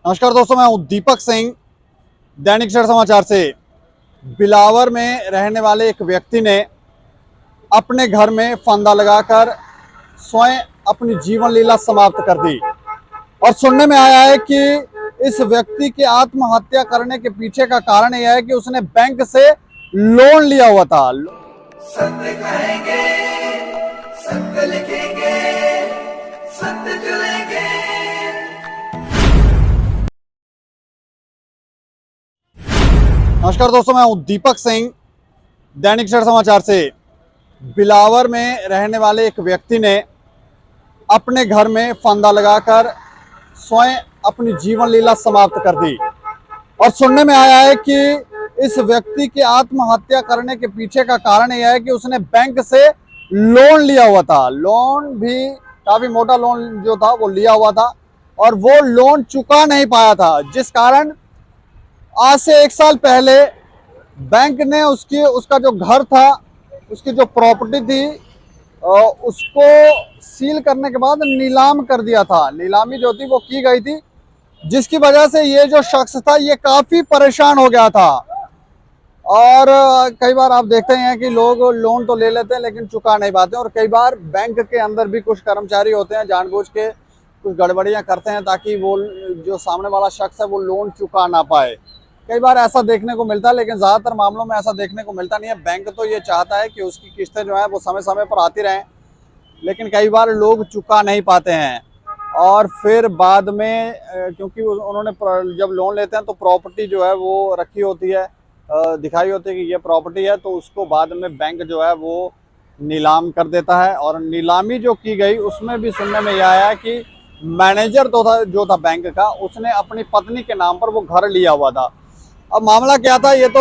नमस्कार दोस्तों, मैं हूं दीपक सिंह, दैनिक सवेरा समाचार से। बिलावर में रहने वाले एक व्यक्ति ने अपने घर में फंदा लगाकर स्वयं अपनी जीवन लीला समाप्त कर दी। और सुनने में आया है कि इस व्यक्ति की आत्महत्या करने के पीछे का कारण यह है कि उसने बैंक से लोन लिया हुआ था। सत्य कहेंगे, सत्य लिखेंगे, सत्य चलेंगे। नमस्कार दोस्तों, मैं हूं दीपक सिंह, दैनिक सवेरा समाचार से। बिलावर में रहने वाले एक व्यक्ति ने अपने घर में फंदा लगाकर स्वयं अपनी जीवन लीला समाप्त कर दी। और सुनने में आया है कि इस व्यक्ति की आत्महत्या करने के पीछे का कारण यह है कि उसने बैंक से लोन लिया हुआ था। लोन भी काफी मोटा लोन जो था वो लिया हुआ था और वो लोन चुका नहीं पाया था, जिस कारण आज से 1 साल पहले बैंक ने उसका जो घर था, उसकी जो प्रॉपर्टी थी, उसको सील करने के बाद नीलाम कर दिया था। नीलामी जो थी वो की गई थी, जिसकी वजह से ये जो शख्स था ये काफी परेशान हो गया था। और कई बार आप देखते हैं कि लोग लोन तो ले लेते हैं लेकिन चुका नहीं पाते, और कई बार बैंक के अंदर भी कुछ कर्मचारी होते हैं जानबूझ के कुछ गड़बड़ियां करते हैं ताकि वो जो सामने वाला शख्स है वो लोन चुका ना पाए। कई बार ऐसा देखने को मिलता है, लेकिन ज़्यादातर मामलों में ऐसा देखने को मिलता नहीं है। बैंक तो ये चाहता है कि उसकी किस्तें जो है वो समय समय पर आती रहें, लेकिन कई बार लोग चुका नहीं पाते हैं। और फिर बाद में क्योंकि उन्होंने जब लोन लेते हैं तो प्रॉपर्टी जो है वो रखी होती है, दिखाई होती है कि ये प्रॉपर्टी है, तो उसको बाद में बैंक जो है वो नीलाम कर देता है। और नीलामी जो की गई उसमें भी सुनने में यह आया कि मैनेजर जो था बैंक का, उसने अपनी पत्नी के नाम पर वो घर लिया हुआ था। अब मामला क्या था ये तो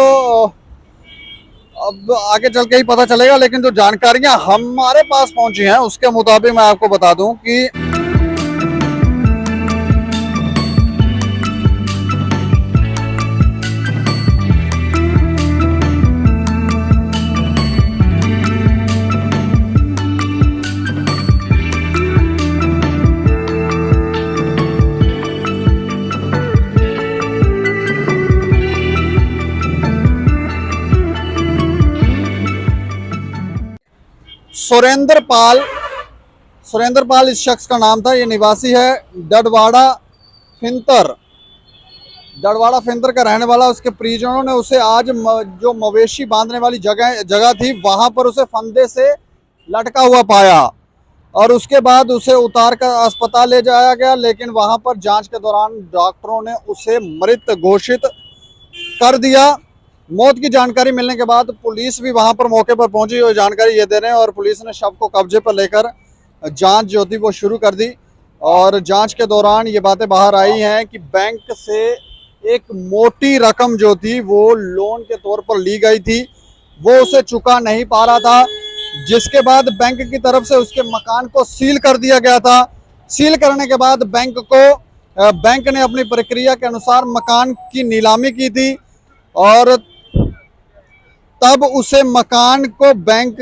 अब आगे चल के ही पता चलेगा, लेकिन जो जानकारियां हमारे पास पहुंची हैं उसके मुताबिक मैं आपको बता दूं कि सुरेंद्र पाल इस शख्स का नाम था। ये निवासी है दड़वाड़ा फिंतर का रहने वाला। उसके परिजनों ने उसे आज जो मवेशी बांधने वाली जगह थी वहां पर उसे फंदे से लटका हुआ पाया, और उसके बाद उसे उतार कर अस्पताल ले जाया गया, लेकिन वहां पर जांच के दौरान डॉक्टरों ने उसे मृत घोषित कर दिया। मौत की जानकारी मिलने के बाद पुलिस भी वहां पर मौके पर पहुंची और जानकारी ये दे रहे हैं, और पुलिस ने शव को कब्जे पर लेकर जांच जो थी वो शुरू कर दी। और जांच के दौरान ये बातें बाहर आई हैं कि बैंक से एक मोटी रकम जो थी वो लोन के तौर पर ली गई थी, वो उसे चुका नहीं पा रहा था, जिसके बाद बैंक की तरफ से उसके मकान को सील कर दिया गया था। सील करने के बाद बैंक ने अपनी प्रक्रिया के अनुसार मकान की नीलामी की थी, और तब उसे मकान को बैंक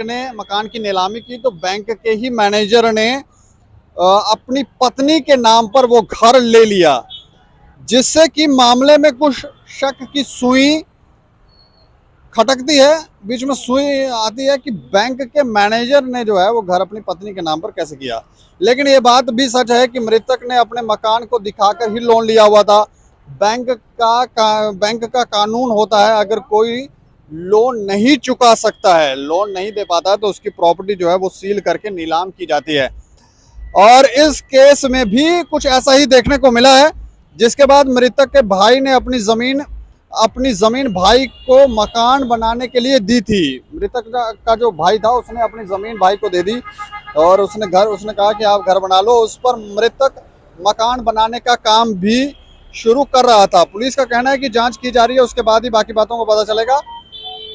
ने मकान की नीलामी की तो बैंक के ही मैनेजर ने अपनी पत्नी के नाम पर वो घर ले लिया, जिससे कि मामले में कुछ शक की सुई खटकती है, बीच में सुई आती है कि बैंक के मैनेजर ने जो है वो घर अपनी पत्नी के नाम पर कैसे किया। लेकिन ये बात भी सच है कि मृतक ने अपने मकान को दिखाकर ही लोन लिया हुआ था। बैंक का कानून होता है, अगर कोई लोन नहीं चुका सकता है, लोन नहीं दे पाता है, तो उसकी प्रॉपर्टी जो है वो सील करके नीलाम की जाती है। और इस केस में भी कुछ ऐसा ही देखने को मिला है, जिसके बाद मृतक के भाई ने अपनी जमीन भाई को मकान बनाने के लिए दी थी। मृतक का जो भाई था उसने अपनी जमीन भाई को दे दी, और उसने कहा कि आप घर बना लो। उस पर मृतक मकान बनाने का काम भी शुरू कर रहा था। पुलिस का कहना है कि जांच की जा रही है, उसके बाद ही बाकी बातों को पता चलेगा।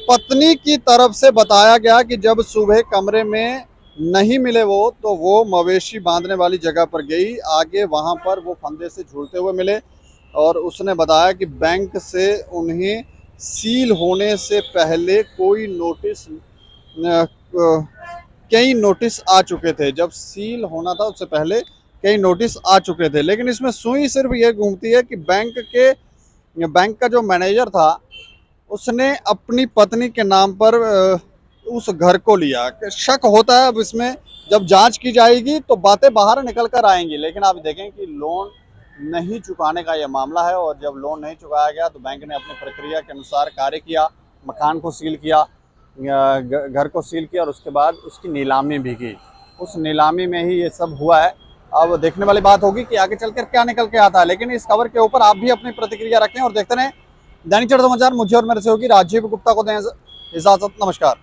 पत्नी की तरफ से बताया गया कि जब सुबह कमरे में नहीं मिले तो वो मवेशी बांधने वाली जगह पर गई। आगे वहां पर वो फंदे से झूलते हुए मिले, और उसने बताया कि बैंक से उन्हें सील होने से पहले कई नोटिस आ चुके थे। जब सील होना था उससे पहले कई नोटिस आ चुके थे, लेकिन इसमें सुई सिर्फ ये घूमती है कि बैंक का जो मैनेजर था उसने अपनी पत्नी के नाम पर उस घर को लिया। शक होता है अब इसमें, जब जांच की जाएगी तो बातें बाहर निकल कर आएंगी। लेकिन आप देखें कि लोन नहीं चुकाने का यह मामला है, और जब लोन नहीं चुकाया गया तो बैंक ने अपनी प्रक्रिया के अनुसार कार्य किया, मकान को सील किया, घर को सील किया, और उसके बाद उसकी नीलामी भी की। उस नीलामी में ही ये सब हुआ है। अब देखने वाली बात होगी कि आगे चलकर क्या निकल के आता है। लेकिन इस खबर के ऊपर आप भी अपनी प्रतिक्रिया रखें और देखते रहें दैनिक चढ़ समाचार। मुझे और मेरे सहयोगी राजीव गुप्ता को दें इजाजत। नमस्कार।